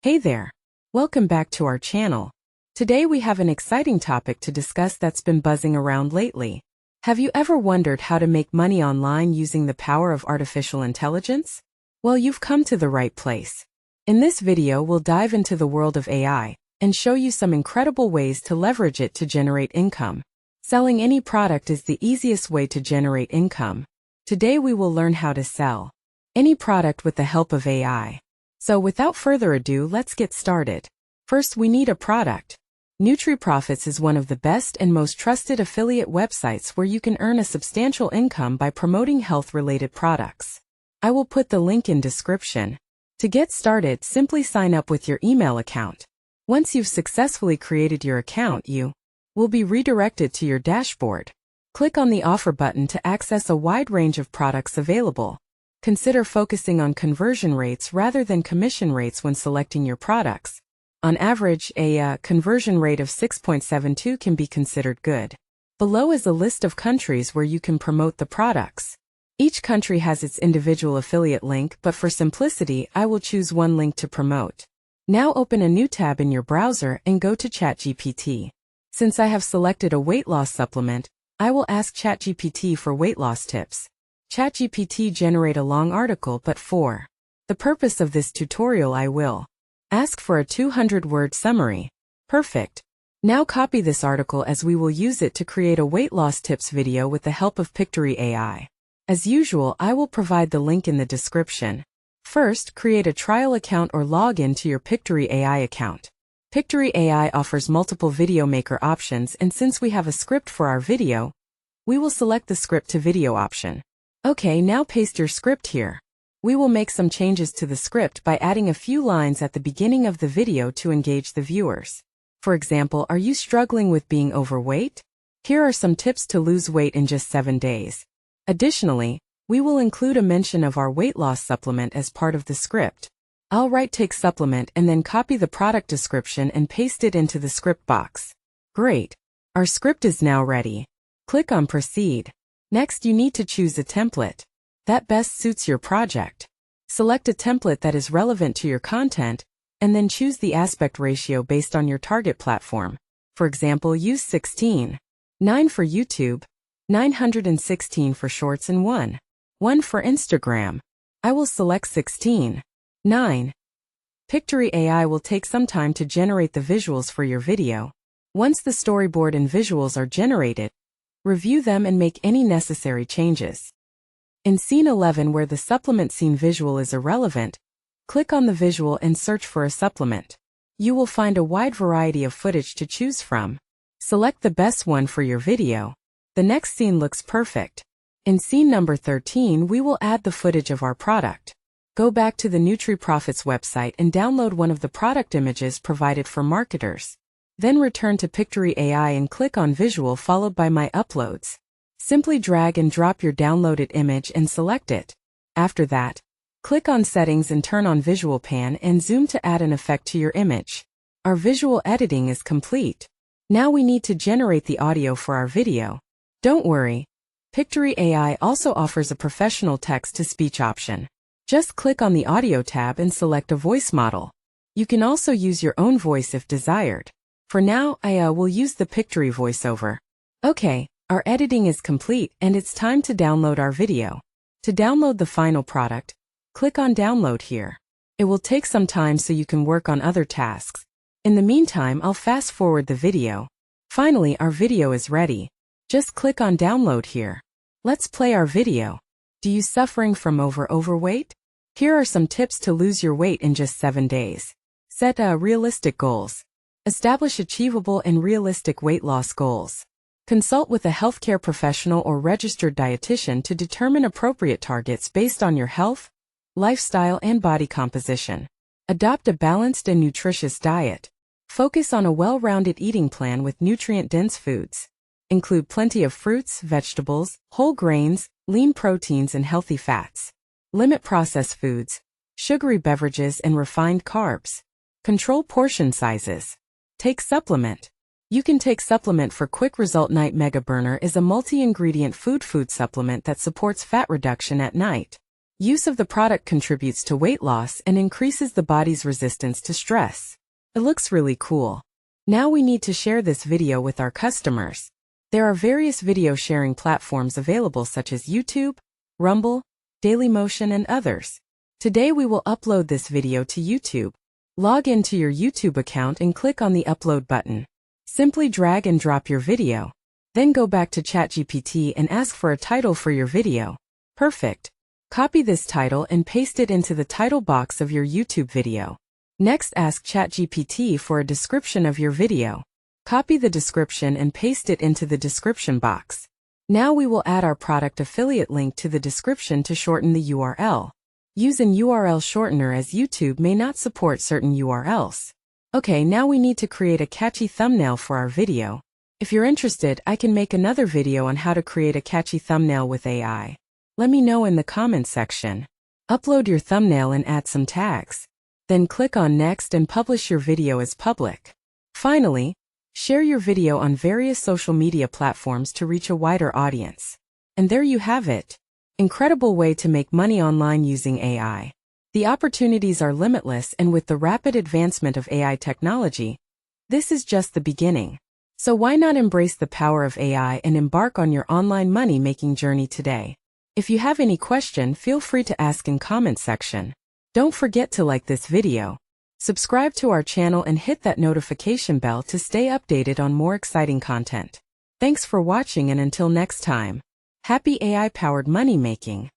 Hey there! Welcome back to our channel. Today we have an exciting topic to discuss that's been buzzing around lately. Have you ever wondered how to make money online using the power of artificial intelligence? Well, you've come to the right place. In this video, we'll dive into the world of AI and show you some incredible ways to leverage it to generate income. Selling any product is the easiest way to generate income. Today we will learn how to sell any product with the help of AI. So without further ado, let's get started. First, we need a product. NutriProfits is one of the best and most trusted affiliate websites where you can earn a substantial income by promoting health-related products. I will put the link in description. To get started, simply sign up with your email account. Once you've successfully created your account, you will be redirected to your dashboard. Click on the offer button to access a wide range of products available. Consider focusing on conversion rates rather than commission rates when selecting your products. On average, a conversion rate of 6.72 can be considered good. Below is a list of countries where you can promote the products. Each country has its individual affiliate link, but for simplicity, I will choose one link to promote. Now open a new tab in your browser and go to ChatGPT. Since I have selected a weight loss supplement, I will ask ChatGPT for weight loss tips. ChatGPT generate a long article, but for the purpose of this tutorial I will ask for a 200-word summary. Perfect. Now copy this article as we will use it to create a weight loss tips video with the help of Pictory AI. As usual, I will provide the link in the description. First, create a trial account or log in to your Pictory AI account. Pictory AI offers multiple video maker options, and since we have a script for our video, we will select the script to video option. Okay, now paste your script here. We will make some changes to the script by adding a few lines at the beginning of the video to engage the viewers. For example, are you struggling with being overweight? Here are some tips to lose weight in just 7 days. Additionally, we will include a mention of our weight loss supplement as part of the script. I'll write "take supplement" and then copy the product description and paste it into the script box. Great! Our script is now ready. Click on Proceed. Next, you need to choose a template that best suits your project. Select a template that is relevant to your content, and then choose the aspect ratio based on your target platform. For example, use 16:9 for YouTube, 916 for Shorts, and 1:1 for Instagram. I will select 16:9. Pictory AI will take some time to generate the visuals for your video. Once the storyboard and visuals are generated, review them and make any necessary changes. In Scene 11, where the supplement scene visual is irrelevant, click on the visual and search for a supplement. You will find a wide variety of footage to choose from. Select the best one for your video. The next scene looks perfect. In scene number 13, we will add the footage of our product. Go back to the NutriProfits website and download one of the product images provided for marketers. Then return to Pictory AI and click on Visual followed by My Uploads. Simply drag and drop your downloaded image and select it. After that, click on Settings and turn on Visual Pan and Zoom to add an effect to your image. Our visual editing is complete. Now we need to generate the audio for our video. Don't worry, Pictory AI also offers a professional text-to-speech option. Just click on the Audio tab and select a voice model. You can also use your own voice if desired. For now, I will use the Pictory voiceover. Okay, our editing is complete and it's time to download our video. To download the final product, click on Download here. It will take some time so you can work on other tasks. In the meantime, I'll fast forward the video. Finally, our video is ready. Just click on Download here. Let's play our video. Do you suffering from overweight? Here are some tips to lose your weight in just 7 days. Set realistic goals. Establish achievable and realistic weight loss goals. Consult with a healthcare professional or registered dietitian to determine appropriate targets based on your health, lifestyle, and body composition. Adopt a balanced and nutritious diet. Focus on a well-rounded eating plan with nutrient-dense foods. Include plenty of fruits, vegetables, whole grains, lean proteins, and healthy fats. Limit processed foods, sugary beverages, and refined carbs. Control portion sizes. Take supplement. You can take supplement for quick result. Night Mega Burner is a multi-ingredient food supplement that supports fat reduction at night. Use of the product contributes to weight loss and increases the body's resistance to stress. It looks really cool. Now we need to share this video with our customers. There are various video sharing platforms available such as YouTube, Rumble, Dailymotion, and others. Today we will upload this video to YouTube. Log into your YouTube account and click on the upload button. Simply drag and drop your video. Then go back to ChatGPT and ask for a title for your video. Perfect. Copy this title and paste it into the title box of your YouTube video. Next, ask ChatGPT for a description of your video. Copy the description and paste it into the description box. Now we will add our product affiliate link to the description to shorten the URL. Use an URL shortener as YouTube may not support certain URLs. Okay, now we need to create a catchy thumbnail for our video. If you're interested, I can make another video on how to create a catchy thumbnail with AI. Let me know in the comments section. Upload your thumbnail and add some tags. Then click on Next and publish your video as public. Finally, share your video on various social media platforms to reach a wider audience. And there you have it. Incredible way to make money online using AI. The opportunities are limitless, and with the rapid advancement of AI technology, this is just the beginning. So why not embrace the power of AI and embark on your online money-making journey today? If you have any question, feel free to ask in comment section. Don't forget to like this video, subscribe to our channel, and hit that notification bell to stay updated on more exciting content. Thanks for watching, and until next time, happy AI-powered money making.